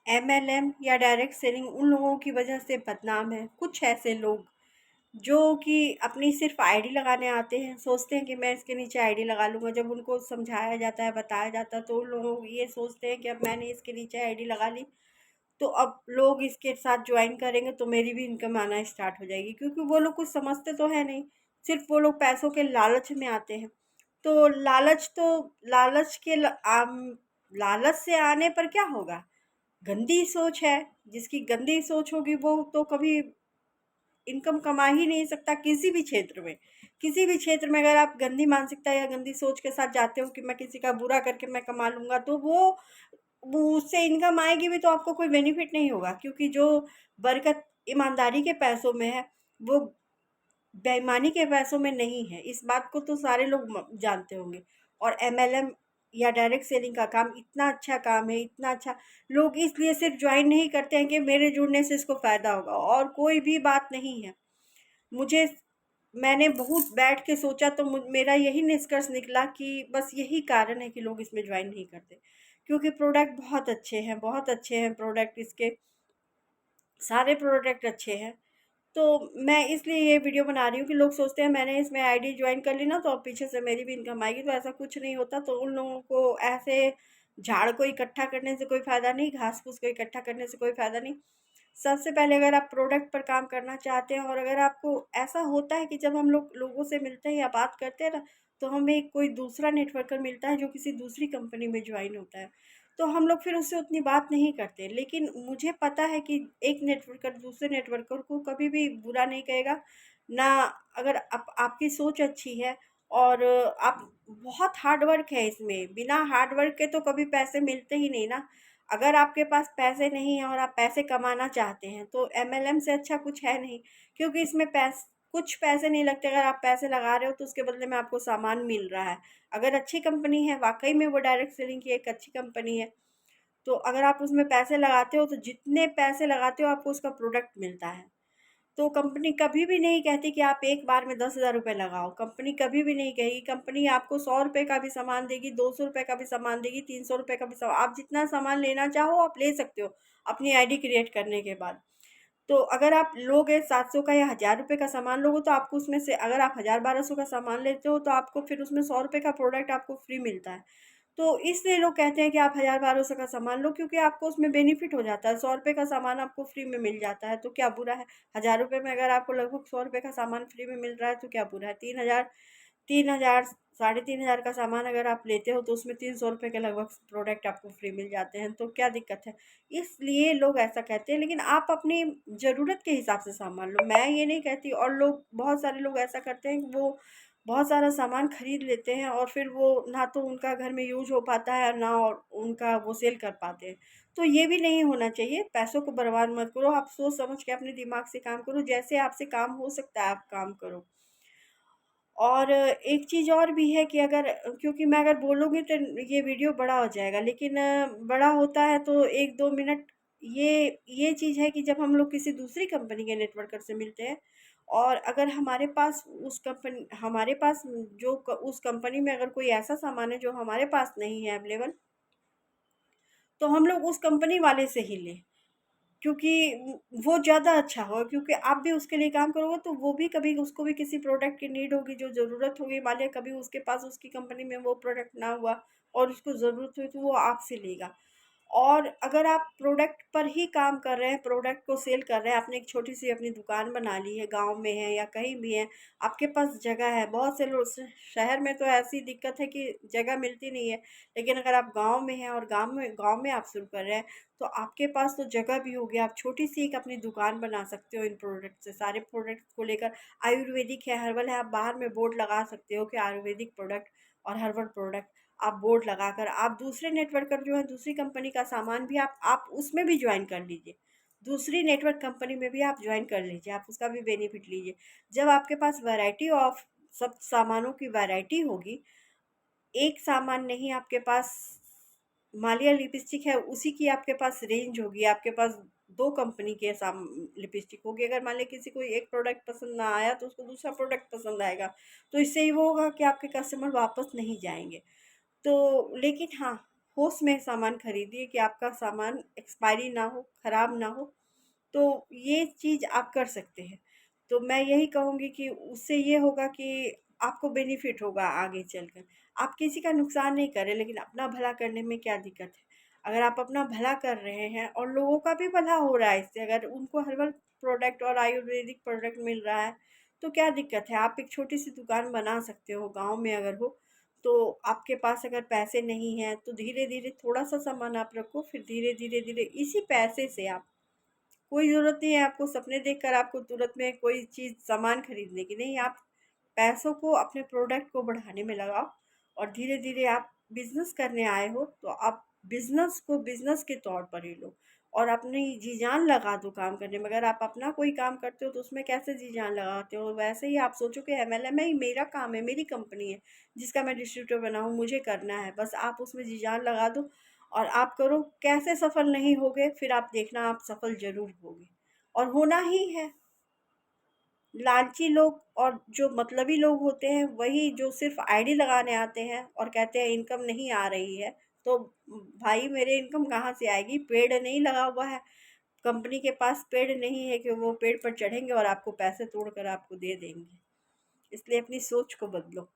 MLM या direct selling उन लोगों की वजह से बदनाम है। कुछ ऐसे लोग जो कि अपनी सिर्फ आईडी लगाने आते हैं, सोचते हैं कि मैं इसके नीचे आईडी लगा लूँगा। जब उनको समझाया जाता है, बताया जाता है, तो उन लोग ये सोचते हैं कि अब मैंने इसके नीचे आईडी लगा ली, तो अब लोग इसके साथ ज्वाइन करेंगे तो मेरी भी इनकम आना स्टार्ट हो जाएगी, क्योंकि वो लोग कुछ समझते तो है नहीं। सिर्फ वो लोग पैसों के लालच में आते हैं। तो लालच के लालच से आने पर क्या होगा? गंदी सोच है। जिसकी गंदी सोच होगी वो तो कभी इनकम कमा ही नहीं सकता किसी भी क्षेत्र में। किसी भी क्षेत्र में अगर आप गंदी मानसिकता या गंदी सोच के साथ जाते हो कि मैं किसी का बुरा करके मैं कमा लूँगा, तो वो उससे इनकम आएगी भी तो आपको कोई बेनिफिट नहीं होगा, क्योंकि जो बरकत ईमानदारी के पैसों में है, वो बेईमानी के पैसों में नहीं है। इस बात को तो सारे लोग जानते होंगे। और एमएलएम या डायरेक्ट सेलिंग का काम इतना अच्छा काम है, इतना अच्छा। लोग इसलिए सिर्फ ज्वाइन नहीं करते हैं कि मेरे जुड़ने से इसको फ़ायदा होगा, और कोई भी बात नहीं है। मुझे मैंने बहुत बैठ के सोचा तो मेरा यही निष्कर्ष निकला कि बस यही कारण है कि लोग इसमें ज्वाइन नहीं करते, क्योंकि प्रोडक्ट बहुत अच्छे हैं, बहुत अच्छे हैं प्रोडक्ट इसके। सारे प्रोडक्ट अच्छे हैं। तो मैं इसलिए ये वीडियो बना रही हूँ कि लोग सोचते हैं मैंने इसमें आईडी ज्वाइन कर ली ना तो अब पीछे से मेरी भी इनकम आएगी, तो ऐसा कुछ नहीं होता। तो उन लोगों को ऐसे झाड़ को इकट्ठा करने से कोई फ़ायदा नहीं, घास फूस को इकट्ठा करने से कोई फ़ायदा नहीं। सबसे पहले अगर आप प्रोडक्ट पर काम करना चाहते हैं, और अगर आपको ऐसा होता है कि जब हम लोग लोगों से मिलते हैं या बात करते हैं ना, तो हमें कोई दूसरा नेटवर्कर मिलता है जो किसी दूसरी कंपनी में ज्वाइन होता है, तो हम लोग फिर उससे उतनी बात नहीं करते। लेकिन मुझे पता है कि एक नेटवर्कर दूसरे नेटवर्कर को कभी भी बुरा नहीं कहेगा ना। अगर आपकी सोच अच्छी है और आप बहुत हार्ड वर्क है इसमें, बिना हार्ड वर्क के तो कभी पैसे मिलते ही नहीं ना। अगर आपके पास पैसे नहीं हैं और आप पैसे कमाना चाहते हैं तो एमएलएम से अच्छा कुछ है नहीं, क्योंकि इसमें कुछ पैसे नहीं लगते। अगर आप पैसे लगा रहे हो तो उसके बदले में आपको सामान मिल रहा है। अगर अच्छी कंपनी है, वाकई में वो डायरेक्ट सेलिंग की एक अच्छी कंपनी है, तो अगर आप उसमें पैसे लगाते हो तो जितने पैसे लगाते हो आपको उसका प्रोडक्ट मिलता है। तो कंपनी कभी भी नहीं कहती कि आप एक बार में 10,000 रुपये लगाओ। कंपनी कभी भी नहीं कहेगी। कंपनी आपको 100 रुपये का भी सामान देगी, 200 रुपये का भी सामान देगी, 300 रुपये का भी सामान। आप जितना सामान लेना चाहो आप ले सकते हो अपनी आईडी क्रिएट करने के बाद। तो अगर आप लोगे 700 का या 1000 रुपये का सामान लोगे तो आपको उसमें से, अगर आप 1000-1200 का सामान लेते हो तो आपको फिर उसमें 100 रुपये का प्रोडक्ट आपको फ्री मिलता है। तो इसलिए लोग कहते हैं कि आप 1000-1200 का सामान लो, क्योंकि आपको उसमें बेनिफिट हो जाता है। 100 रुपये का सामान आपको फ्री में मिल जाता है, तो क्या बुरा है? 1000 रुपये में अगर आपको लगभग 100 रुपये का सामान फ्री में मिल रहा है तो क्या बुरा है? 3000 3,500 का सामान अगर आप लेते हो तो उसमें 300 रुपये के लगभग प्रोडक्ट आपको फ्री मिल जाते हैं, तो क्या दिक्कत है? इसलिए लोग ऐसा कहते हैं, लेकिन आप अपनी ज़रूरत के हिसाब से सामान लो, मैं ये नहीं कहती। और लोग, बहुत सारे लोग ऐसा करते हैं कि वो बहुत सारा सामान खरीद लेते हैं और फिर वो ना तो उनका घर में यूज हो पाता है, ना और उनका वो सेल कर पाते हैं। तो ये भी नहीं होना चाहिए। पैसों को बर्बाद मत करो, आप सोच समझ के अपने दिमाग से काम करो, जैसे आपसे काम हो सकता है आप काम करो। और एक चीज़ और भी है कि अगर, क्योंकि मैं अगर बोलूँगी तो ये वीडियो बड़ा हो जाएगा, लेकिन बड़ा होता है तो 1-2 मिनट। ये चीज़ है कि जब हम लोग किसी दूसरी कंपनी के नेटवर्कर से मिलते हैं, और अगर हमारे पास उस कंपनी में अगर कोई ऐसा सामान है जो हमारे पास नहीं है अवेलेबल, तो हम लोग उस कंपनी वाले से ही लें, क्योंकि वो ज़्यादा अच्छा होगा। क्योंकि आप भी उसके लिए काम करोगे तो वो भी कभी, उसको भी किसी प्रोडक्ट की नीड होगी, जो ज़रूरत होगी, मान लिया कभी उसके पास उसकी कंपनी में वो प्रोडक्ट ना हुआ और उसको ज़रूरत हुई तो वो आपसे लेगा। और अगर आप प्रोडक्ट पर ही काम कर रहे हैं, प्रोडक्ट को सेल कर रहे हैं, आपने एक छोटी सी अपनी दुकान बना ली है, गांव में है या कहीं भी है, आपके पास जगह है। बहुत से लोग शहर में तो ऐसी दिक्कत है कि जगह मिलती नहीं है, लेकिन अगर आप गांव में हैं और गांव में आप शुरू कर रहे हैं, तो आपके पास तो जगह भी होगी। आप छोटी सी एक अपनी दुकान बना सकते हो इन प्रोडक्ट से, सारे प्रोडक्ट को लेकर। आयुर्वेदिक है, हर्बल है, आप बाहर में बोर्ड लगा सकते हो कि आयुर्वेदिक प्रोडक्ट और हर्बल प्रोडक्ट। आप बोर्ड लगाकर आप दूसरे नेटवर्कर जो है, दूसरी कंपनी का सामान भी आप उसमें भी ज्वाइन कर लीजिए। दूसरी नेटवर्क कंपनी में भी आप ज्वाइन कर लीजिए, आप उसका भी बेनिफिट लीजिए। जब आपके पास वैरायटी ऑफ सब सामानों की वैरायटी होगी, एक सामान नहीं आपके पास, मालिया लिपस्टिक है उसी की आपके पास रेंज होगी, आपके पास दो कंपनी के लिपस्टिक होगी। अगर मान लिया किसी को एक प्रोडक्ट पसंद ना आया तो उसको दूसरा प्रोडक्ट पसंद आएगा, तो इससे ही वो होगा कि आपके कस्टमर वापस नहीं जाएंगे। तो लेकिन हाँ, होश में सामान खरीदिए कि आपका सामान एक्सपायरी ना हो, ख़राब ना हो। तो ये चीज़ आप कर सकते हैं। तो मैं यही कहूँगी कि उससे ये होगा कि आपको बेनिफिट होगा आगे चलकर। आप किसी का नुकसान नहीं कर रहे, लेकिन अपना भला करने में क्या दिक्कत है? अगर आप अपना भला कर रहे हैं और लोगों का भी भला हो रहा है इससे, अगर उनको हर्बल प्रोडक्ट और आयुर्वेदिक प्रोडक्ट मिल रहा है, तो क्या दिक्कत है? आप एक छोटी-सी दुकान बना सकते हो गाँव में अगर हो, तो आपके पास अगर पैसे नहीं हैं, तो धीरे-धीरे थोड़ा-सा सामान आप रखो, फिर धीरे-धीरे इसी पैसे से आप, कोई ज़रूरत नहीं है आपको सपने देखकर आपको तुरंत में कोई चीज़ सामान खरीदने की, नहीं, आप पैसों को अपने प्रोडक्ट को बढ़ाने में लगाओ। और धीरे-धीरे आप बिज़नेस करने आए हो, तो आप बिज़नेस को बिज़नेस के तौर पर ही लो और अपनी जी-जान लगा दो काम करने में। अगर आप अपना कोई काम करते हो तो उसमें कैसे जी-जान लगाते हो, वैसे ही आप सोचो कि एमएलएम ही मेरा काम है, मेरी कंपनी है, जिसका मैं डिस्ट्रीब्यूटर बना हूँ, मुझे करना है। बस आप उसमें जी-जान लगा दो और आप करो। कैसे सफल नहीं होगे, फिर आप देखना आप सफल ज़रूर होगे और होना ही है। लालची लोग और जो मतलबी लोग होते हैं, वही जो सिर्फ़ आईडी लगाने आते हैं और कहते हैं इनकम नहीं आ रही है। तो भाई मेरे इनकम कहाँ से आएगी? पेड़ नहीं लगा हुआ है, कंपनी के पास पेड़ नहीं है कि वो पेड़ पर चढ़ेंगे और आपको पैसे तोड़ कर आपको दे देंगे। इसलिए अपनी सोच को बदलो।